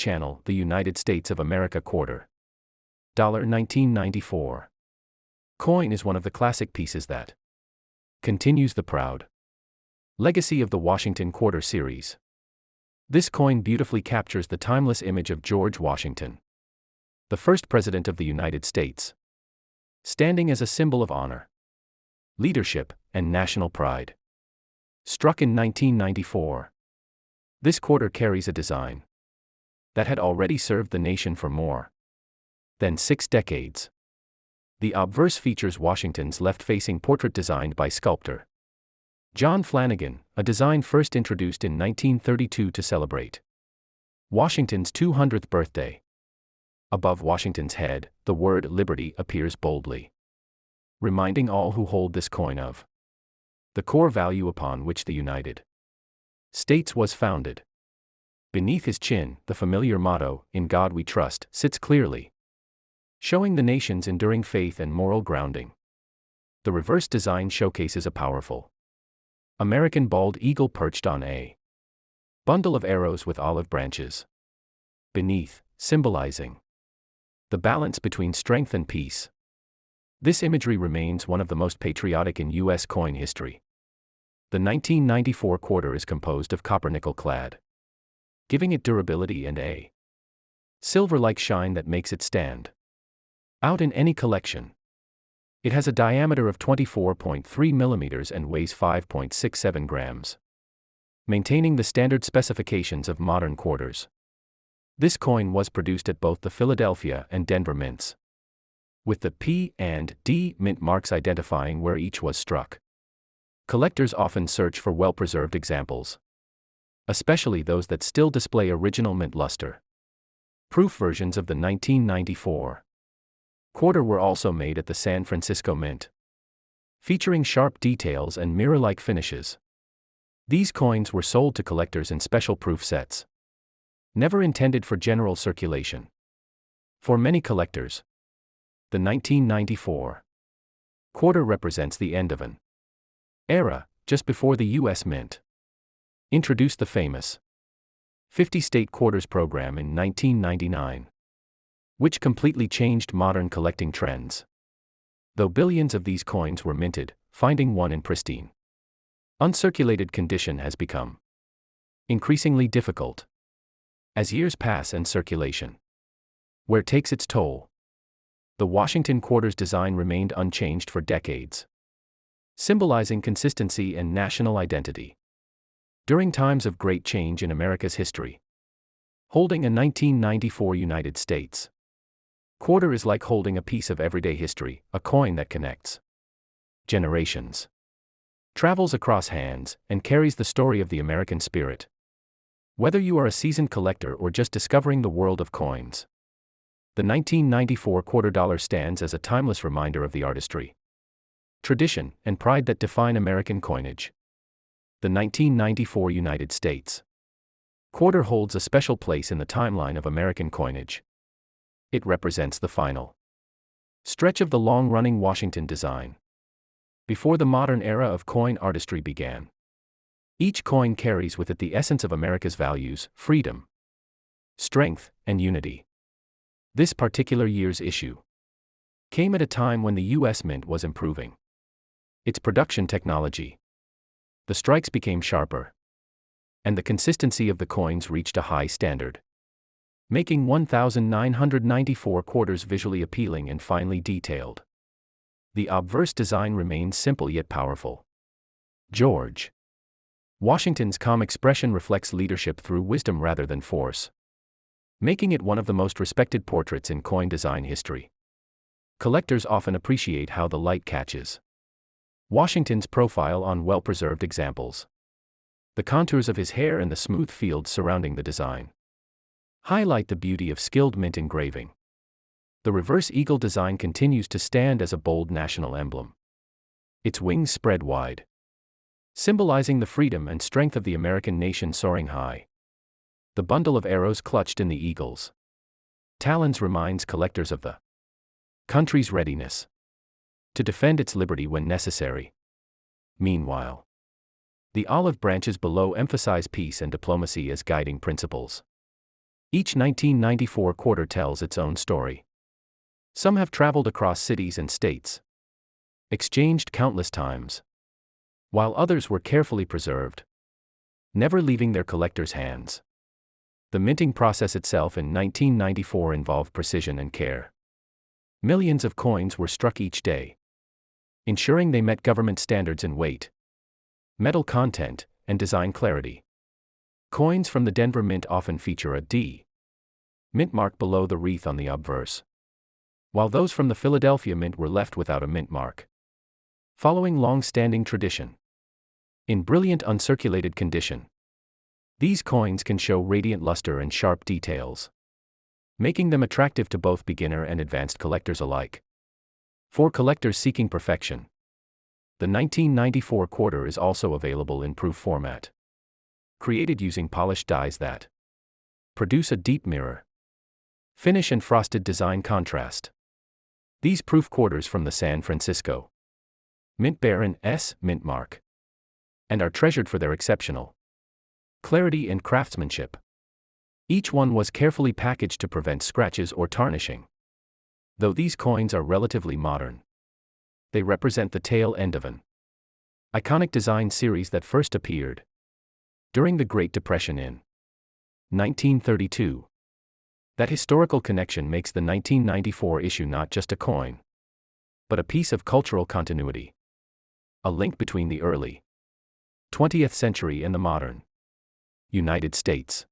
Channel, the United States of America quarter. $1994. Coin is one of the classic pieces that continues the proud legacy of the Washington Quarter series. This coin beautifully captures the timeless image of George Washington, the first president of the United States, standing as a symbol of honor, leadership, and national pride. Struck in 1994, this quarter carries a design that had already served the nation for more than 6 decades. The obverse features Washington's left-facing portrait designed by sculptor John Flanagan, a design first introduced in 1932 to celebrate Washington's 200th birthday. Above Washington's head, the word Liberty appears boldly, reminding all who hold this coin of the core value upon which the United States was founded. Beneath his chin, the familiar motto, "In God We Trust," sits clearly, showing the nation's enduring faith and moral grounding. The reverse design showcases a powerful American bald eagle perched on a bundle of arrows with olive branches beneath, symbolizing the balance between strength and peace. This imagery remains one of the most patriotic in U.S. coin history. The 1994 quarter is composed of copper-nickel clad, giving it durability and a silver-like shine that makes it stand out in any collection. It has a diameter of 24.3 millimeters and weighs 5.67 grams, maintaining the standard specifications of modern quarters. This coin was produced at both the Philadelphia and Denver mints, with the P and D mint marks identifying where each was struck. Collectors often search for well-preserved examples, especially those that still display original mint luster. Proof versions of the 1994 quarter were also made at the San Francisco Mint, featuring sharp details and mirror-like finishes. These coins were sold to collectors in special proof sets, never intended for general circulation. For many collectors, the 1994 quarter represents the end of an era, just before the U.S. Mint introduced the famous 50-state quarters program in 1999, which completely changed modern collecting trends. Though billions of these coins were minted, finding one in pristine, uncirculated condition has become increasingly difficult. As years pass and circulation wear takes its toll, the Washington quarter's design remained unchanged for decades, symbolizing consistency and national identity. During times of great change in America's history, holding a 1994 United States quarter is like holding a piece of everyday history, a coin that connects generations, travels across hands, and carries the story of the American spirit. Whether you are a seasoned collector or just discovering the world of coins, the 1994 quarter dollar stands as a timeless reminder of the artistry, tradition, and pride that define American coinage. The 1994 United States quarter holds a special place in the timeline of American coinage. It represents the final stretch of the long-running Washington design, before the modern era of coin artistry began. Each coin carries with it the essence of America's values: freedom, strength, and unity. This particular year's issue came at a time when the U.S. Mint was improving its production technology. The strikes became sharper, and the consistency of the coins reached a high standard, making 1994 quarters visually appealing and finely detailed. The obverse design remains simple yet powerful. George Washington's calm expression reflects leadership through wisdom rather than force, making it one of the most respected portraits in coin design history. Collectors often appreciate how the light catches Washington's profile on well-preserved examples. The contours of his hair and the smooth fields surrounding the design highlight the beauty of skilled mint engraving. The reverse eagle design continues to stand as a bold national emblem, its wings spread wide, symbolizing the freedom and strength of the American nation soaring high. The bundle of arrows clutched in the eagle's talons reminds collectors of the country's readiness to defend its liberty when necessary. Meanwhile, the olive branches below emphasize peace and diplomacy as guiding principles. Each 1994 quarter tells its own story. Some have traveled across cities and states, exchanged countless times, while others were carefully preserved, never leaving their collectors' hands. The minting process itself in 1994 involved precision and care. Millions of coins were struck each day, ensuring they met government standards in weight, metal content, and design clarity. Coins from the Denver Mint often feature a D Mint mark below the wreath on the obverse, while those from the Philadelphia Mint were left without a mint mark, following long-standing tradition. In brilliant uncirculated condition, these coins can show radiant luster and sharp details, making them attractive to both beginner and advanced collectors alike. For collectors seeking perfection, the 1994 quarter is also available in proof format, created using polished dies that produce a deep mirror finish and frosted design contrast. These proof quarters from the San Francisco Mint bear an S mint mark and are treasured for their exceptional clarity and craftsmanship. Each one was carefully packaged to prevent scratches or tarnishing. Though these coins are relatively modern, they represent the tail end of an iconic design series that first appeared during the Great Depression in 1932. That historical connection makes the 1994 issue not just a coin, but a piece of cultural continuity, a link between the early 20th century and the modern United States.